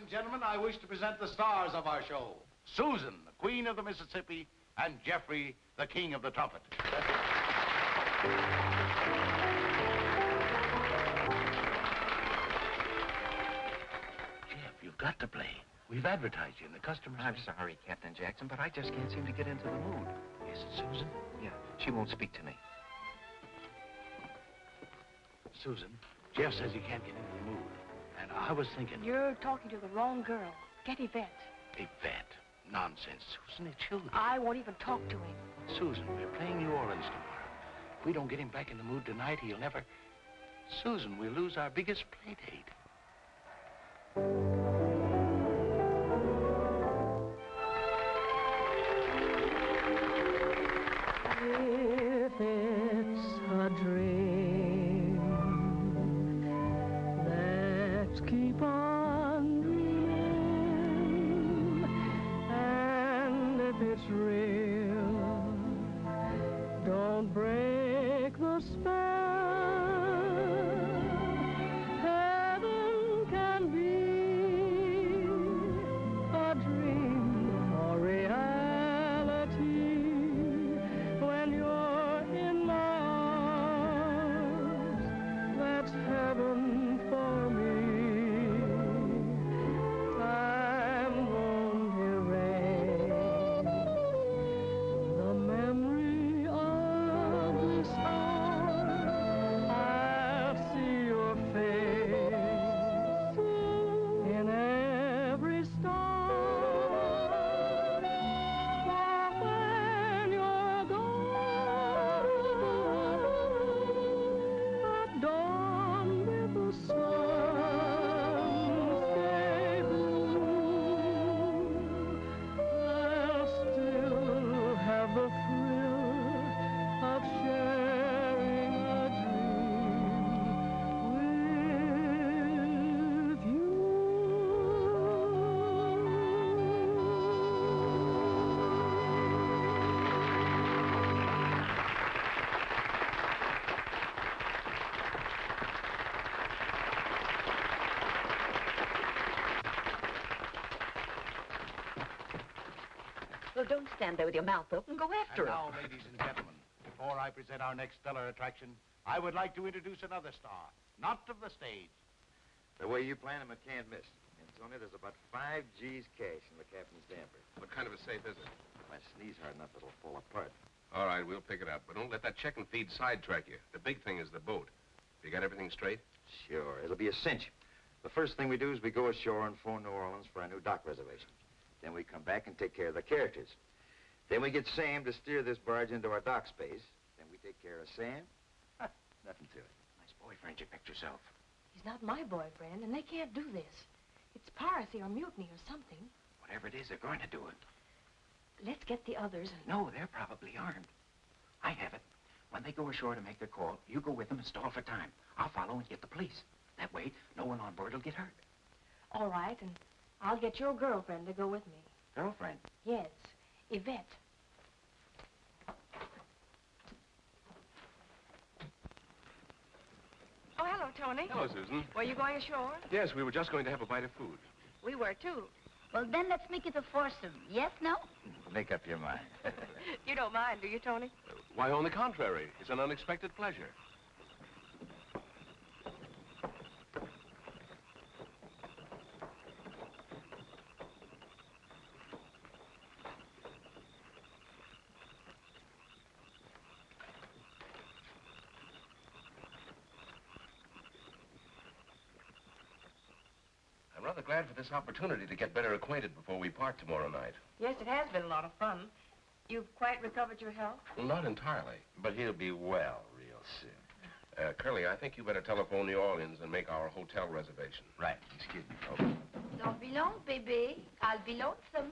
Gentlemen, I wish to present the stars of our show. Susan, the Queen of the Mississippi, and Jeffrey, the King of the Trumpet. Jeff, you've got to play. We've advertised you, and the customers... I'm sorry, Captain Jackson, but I just can't seem to get into the mood. Is it Susan? Yeah, she won't speak to me. Susan, Jeff says he can't get into the mood. And I was thinking... You're talking to the wrong girl. Get Yvette. Yvette? Nonsense, Susan. It's children. I won't even talk to him. Susan, we're playing New Orleans tomorrow. If we don't get him back in the mood tonight, he'll never... Susan, we'll lose our biggest play date. If it's a dream Well, don't stand there with your mouth open. Go after And him. now, ladies and gentlemen, before I present our next stellar attraction, I would like to introduce another star, not of the stage. The way you plan them, it can't miss. And, Tony, there's about 5 G's cash in the captain's damper. What kind of a safe is it? If I sneeze hard enough, it'll fall apart. All right, we'll pick it up. But don't let that check and feed sidetrack you. The big thing is the boat. You got everything straight? Sure, it'll be a cinch. The first thing we do is we go ashore and phone New Orleans for a new dock reservation. Then we come back and take care of the characters. Then we get Sam to steer this barge into our dock space. Then we take care of Sam. Nothing to it. Nice boyfriend you picked yourself. He's not my boyfriend, and they can't do this. It's piracy or mutiny or something. Whatever it is, they're going to do it. Let's get the others and... No, they're probably armed. I have it. When they go ashore to make their call, you go with them and stall for time. I'll follow and get the police. That way, no one on board will get hurt. All right, and I'll get your girlfriend to go with me. Girlfriend? Yes, Yvette. Oh, hello, Tony. Hello, Susan. Were you going ashore? Yes, we were just going to have a bite of food. We were, too. Well, then let's make it a foursome. Yes, no? Make up your mind. You don't mind, do you, Tony? Why, on the contrary, it's an unexpected pleasure. I'm rather glad for this opportunity to get better acquainted before we part tomorrow night. Yes, it has been a lot of fun. You've quite recovered your health? Well, not entirely, but he'll be well real soon. Curly, I think you better telephone New Orleans and make our hotel reservation. Right. Excuse me. Okay. Don't be long, baby. I'll be lonesome.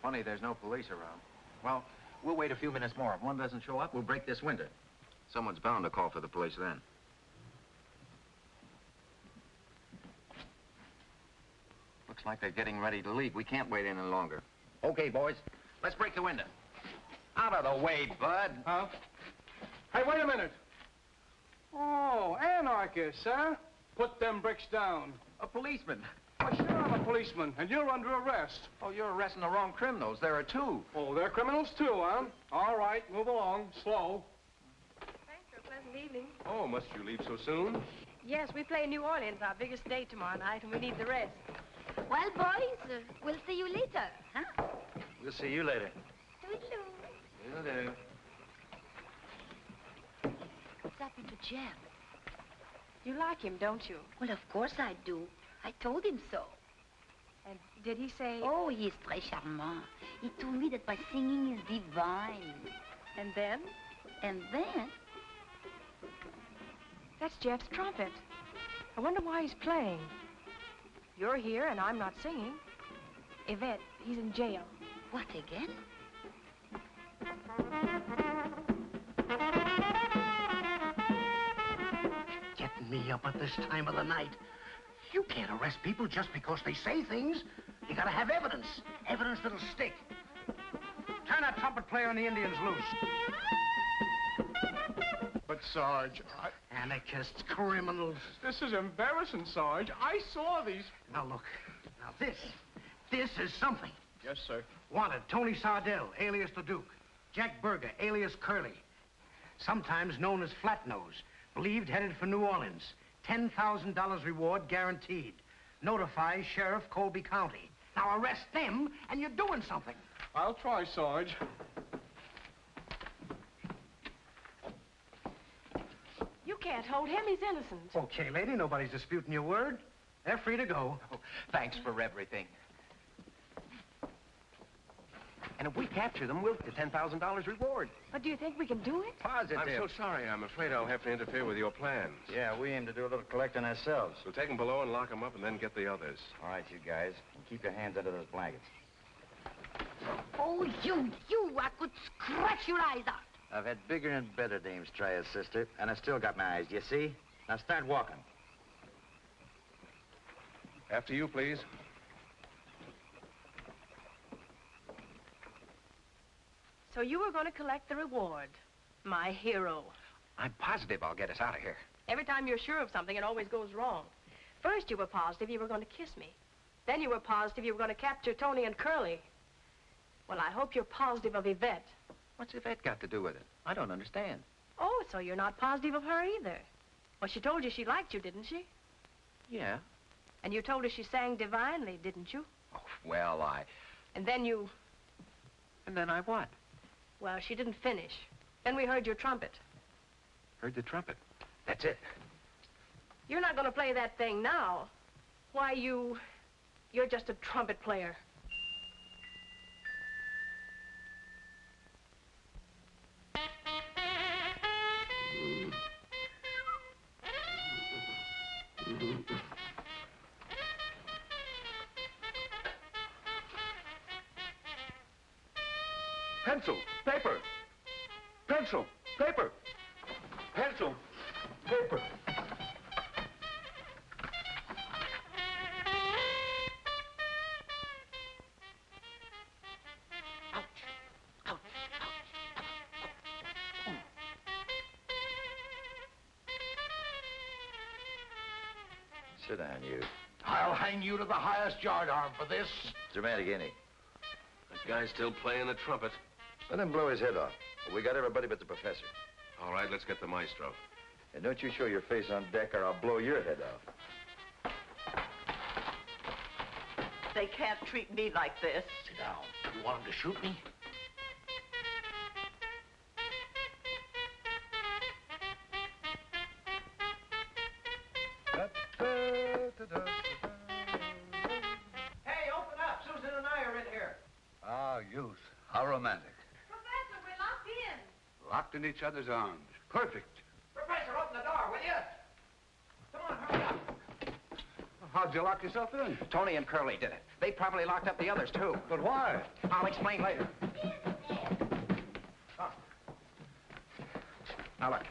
Funny, there's no police around. Well, we'll wait a few minutes more. If one doesn't show up, we'll break this window. Someone's bound to call for the police then. Looks like they're getting ready to leave. We can't wait any longer. Okay, boys, let's break the window. Out of the way, Bud. Huh? Hey, wait a minute. Oh, anarchists, huh? Put them bricks down. A policeman. Well, sure, I'm a policeman, and you're under arrest. Oh, you're arresting the wrong criminals. There are 2. Oh, they're criminals too, huh? All right, move along, slow. Thanks for a pleasant evening. Oh, must you leave so soon? Yes, we play New Orleans, our biggest day tomorrow night, and we need the rest. Well, boys, we'll see you later, huh? We'll see you later. Toodaloo. Will do. What's happened to Jeff? You like him, don't you? Well, of course I do. I told him so. And did he say... Oh, he is très charmant. He told me that my singing is divine. And then? And then? That's Jeff's trumpet. I wonder why he's playing. You're here and I'm not singing. Yvette, he's in jail. What again? Getting me up at this time of the night. You can't arrest people just because they say things. You gotta have evidence. Evidence that'll stick. turn that trumpet player and the Indians loose. But, Sarge, Anarchists, criminals. this is embarrassing, Sarge. I saw these. Now, look. Now, this is something. Yes, sir. Wanted, Tony Sardell, alias the Duke. Jack Berger, alias Curly. Sometimes known as Flat Nose. Believed headed for New Orleans. $10,000 reward guaranteed. Notify Sheriff Colby County. Now arrest them, and you're doing something. I'll try, Sarge. You can't hold him. He's innocent. Okay, lady, nobody's disputing your word. They're free to go. Thanks for everything. And if we capture them, we'll get the $10,000 reward. But do you think we can do it? Positive. I'm so sorry. I'm afraid I'll have to interfere with your plans. Yeah, we aim to do a little collecting ourselves. We'll take them below and lock them up and then get the others. All right, you guys. Keep your hands under those blankets. Oh, you, I could scratch your eyes out. I've had bigger and better dames try us, sister, and I still got my eyes, you see? Now start walking. After you, please. So you were going to collect the reward. My hero. I'm positive I'll get us out of here. Every time you're sure of something, it always goes wrong. First, you were positive you were going to kiss me. Then you were positive you were going to capture Tony and Curly. Well, I hope you're positive of Yvette. What's Yvette got to do with it? I don't understand. Oh, so you're not positive of her either. Well, she told you she liked you, didn't she? Yeah. And you told her she sang divinely, didn't you? Oh, well, And then you... And then I what? Well, she didn't finish. Then we heard your trumpet. Heard the trumpet. That's it. You're not going to play that thing now. Why, you're just a trumpet player. Pencil, paper. Pencil, paper. Pencil, paper. Sit down, you. I'll hang you to the highest yardarm for this. Dramatic, ain't he? That guy's still playing the trumpet. Let him blow his head off. We got everybody but the professor. All right, let's get the maestro. And don't you show your face on deck or I'll blow your head off. They can't treat me like this. Sit down. You want him to shoot me? Hey, open up. Susan and I are in here. Ah, youth. How romantic. Professor, we're locked in. Locked in each other's arms. Perfect. Professor, open the door, will you? Come on, hurry up. How'd you lock yourself in? Tony and Curly did it. They probably locked up the others, too. But why? I'll explain later. Now, look.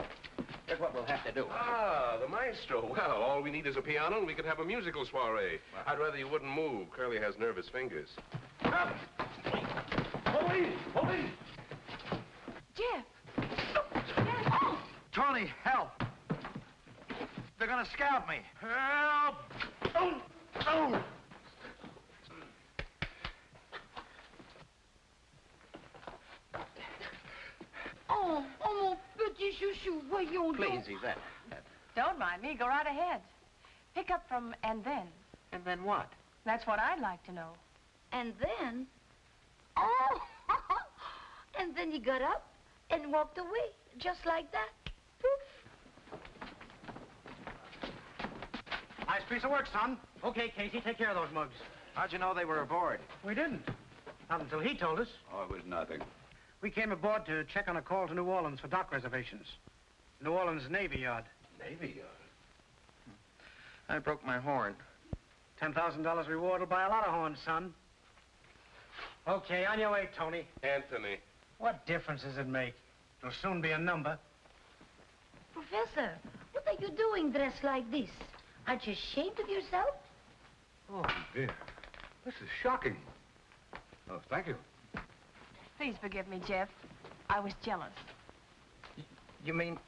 Here's what we'll have to do. Ah, the maestro. Well, all we need is a piano and we could have a musical soiree. I'd rather you wouldn't move. Curly has nervous fingers. Police! Police! Jeff. Tony, help. They're gonna scalp me. Help! Oh! Oh! Oh, mon petit chouchou, voyons donc. Please, Yvette. Don't mind me. Go right ahead. Pick up from and then. And then what? That's what I'd like to know. And then, oh, and then he got up and walked away, just like that. Poof. Nice piece of work, son. Okay, Casey, take care of those mugs. How'd you know they were aboard? We didn't. Not until he told us. Oh, it was nothing. We came aboard to check on a call to New Orleans for dock reservations. New Orleans Navy Yard. Navy Yard? I broke my horn. $10,000 reward will buy a lot of horns, son. Okay, on your way, Tony. Anthony. What difference does it make? It'll soon be a number. Professor, what are you doing dressed like this? Aren't you ashamed of yourself? Oh, dear. This is shocking. Oh, thank you. Please forgive me, Jeff. I was jealous. You mean...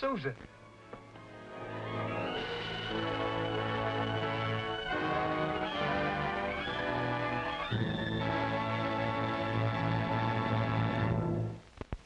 Susan.